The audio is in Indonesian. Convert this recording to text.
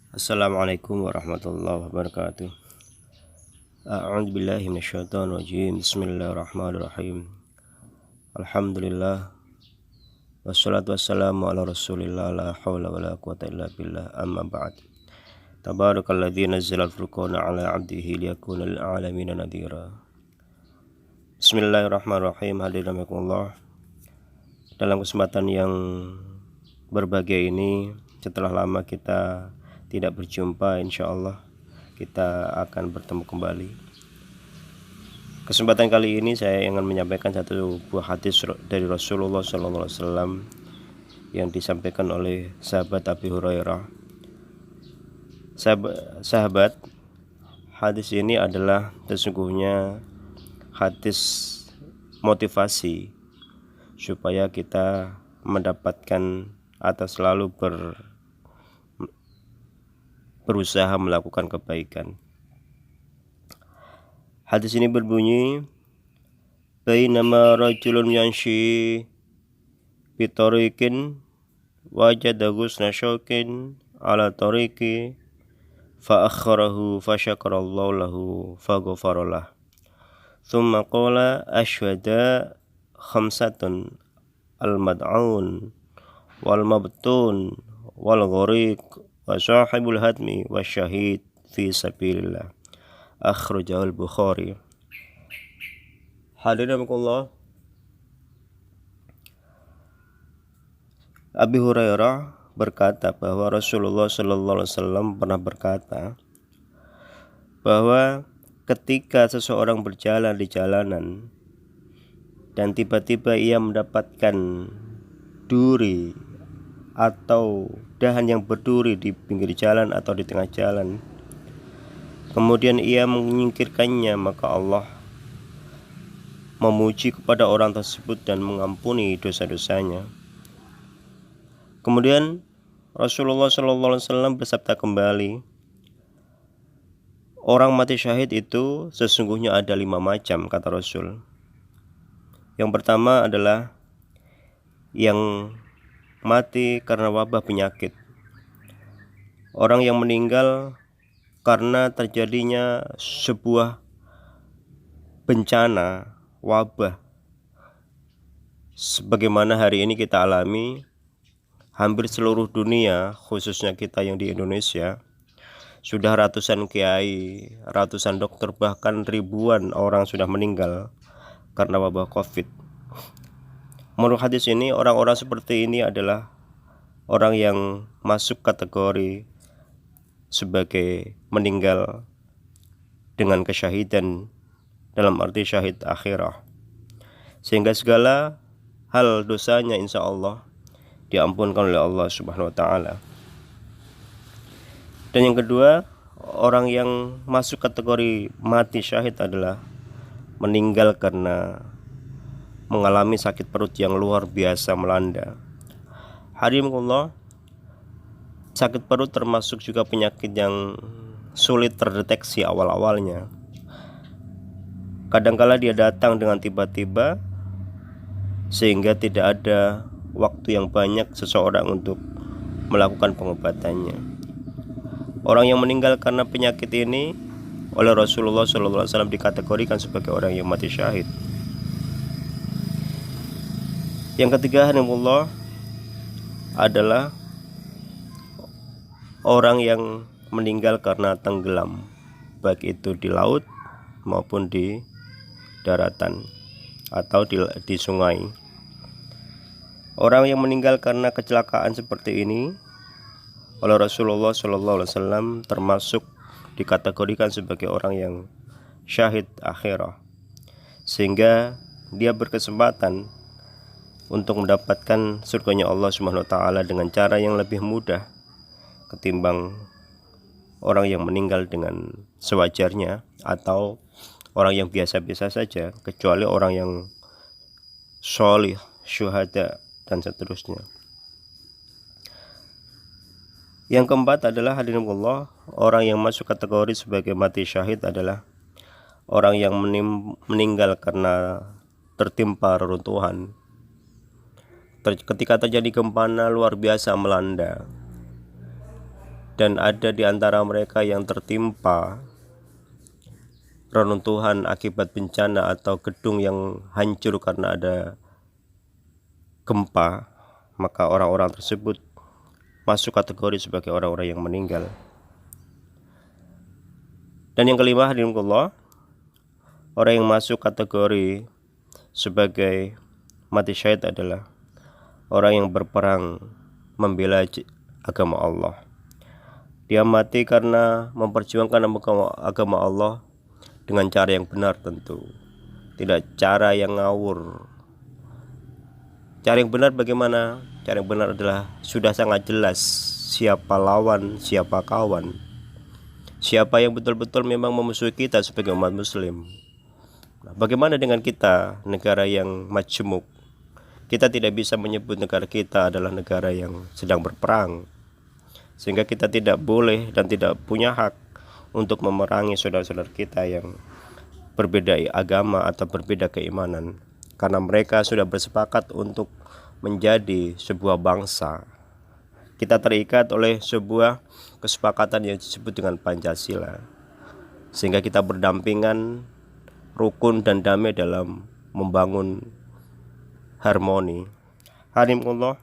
Assalamualaikum warahmatullahi wabarakatuh. A'udzu billahi minasyaitonir rajim. Bismillahirrahmanirrahim. Alhamdulillah wassalatu wassalamu ala Rasulillah la haula wala quwata illa billah. Amma ba'd. Tabarakalladzi nazzala al-furqana ala 'abdihi liyakuna lil 'alamin nadhira. Bismillahirrahmanirrahim. Hadirin rahimakumullah. Dalam kesempatan yang berbahagia ini, setelah lama kita tidak berjumpa, insya Allah kita akan bertemu kembali. Kesempatan kali ini saya ingin menyampaikan satu buah hadis dari Rasulullah SAW yang disampaikan oleh sahabat Abi Hurairah. Sahabat, hadis ini adalah sesungguhnya hadis motivasi supaya kita mendapatkan atau selalu berusaha melakukan kebaikan. Hadis ini berbunyi, bainama rajulun yanshi bi tariqin wajada ghusna syauqin ala tariqi fa akharahu fa syakarallahu lahu fa ghafaralah. Thumma qala ashhada khamsatun al-mad'un wal mabtun wal ghariq wa sahibul hadmi wa syahid fi sabilillah. Akhrajahul Bukhari. Hadirin rahimakumullah, Abi Hurairah berkata bahwa Rasulullah sallallahu alaihi wasallam pernah berkata bahwa ketika seseorang berjalan di jalanan dan tiba-tiba ia mendapatkan duri atau dahan yang berduri di pinggir jalan atau di tengah jalan, kemudian ia menyingkirkannya, maka Allah memuji kepada orang tersebut dan mengampuni dosa-dosanya. Kemudian Rasulullah SAW bersabda kembali, orang mati syahid itu sesungguhnya ada 5 macam, kata Rasul. Yang pertama adalah yang mati karena wabah penyakit. Orang yang meninggal karena terjadinya sebuah bencana wabah, sebagaimana hari ini kita alami. Hampir seluruh dunia, khususnya kita yang di Indonesia, sudah ratusan kiai, ratusan dokter, bahkan ribuan orang sudah meninggal karena wabah COVID. Menurut hadis ini, orang-orang seperti ini adalah orang yang masuk kategori sebagai meninggal dengan kesyahidan, dalam arti syahid akhirah, sehingga segala hal dosanya insya Allah diampunkan oleh Allah Subhanahu wa ta'ala. Dan yang kedua, orang yang masuk kategori mati syahid adalah meninggal karena mengalami sakit perut yang luar biasa melanda. Hadirin Allah, sakit perut termasuk juga penyakit yang sulit terdeteksi awal-awalnya. Kadangkala dia datang dengan tiba-tiba sehingga tidak ada waktu yang banyak seseorang untuk melakukan pengobatannya. Orang yang meninggal karena penyakit ini oleh Rasulullah SAW dikategorikan sebagai orang yang mati syahid. Yang ketiga, Allah, adalah orang yang meninggal karena tenggelam, baik itu di laut maupun di daratan atau di sungai. Orang yang meninggal karena kecelakaan seperti ini oleh Rasulullah SAW termasuk dikategorikan sebagai orang yang syahid akhirah, sehingga dia berkesempatan untuk mendapatkan surganya Allah Subhanahu wa ta'ala dengan cara yang lebih mudah ketimbang orang yang meninggal dengan sewajarnya atau orang yang biasa-biasa saja, kecuali orang yang sholih, syuhada, dan seterusnya. Yang keempat adalah, hadirin Allah, orang yang masuk kategori sebagai mati syahid adalah orang yang meninggal karena tertimpa reruntuhan. Ketika terjadi gempa luar biasa melanda, dan ada di antara mereka yang tertimpa reruntuhan akibat bencana atau gedung yang hancur karena ada gempa, maka orang-orang tersebut masuk kategori sebagai orang-orang yang meninggal. Dan yang kelima, hadirinullah, orang yang masuk kategori sebagai mati syahid adalah orang yang berperang membela agama Allah. Dia mati karena memperjuangkan agama Allah dengan cara yang benar tentu, tidak cara yang ngawur. Cara yang benar bagaimana? Cara yang benar adalah sudah sangat jelas siapa lawan, siapa kawan, siapa yang betul-betul memang memusuhi kita sebagai umat muslim. Nah, bagaimana dengan kita, negara yang majmuk? Kita tidak bisa menyebut negara kita adalah negara yang sedang berperang, sehingga kita tidak boleh dan tidak punya hak untuk memerangi saudara-saudara kita yang berbeda agama atau berbeda keimanan, karena mereka sudah bersepakat untuk menjadi sebuah bangsa. Kita terikat oleh sebuah kesepakatan yang disebut dengan Pancasila, sehingga kita berdampingan, rukun dan damai dalam membangun harmoni. Hadirinullah,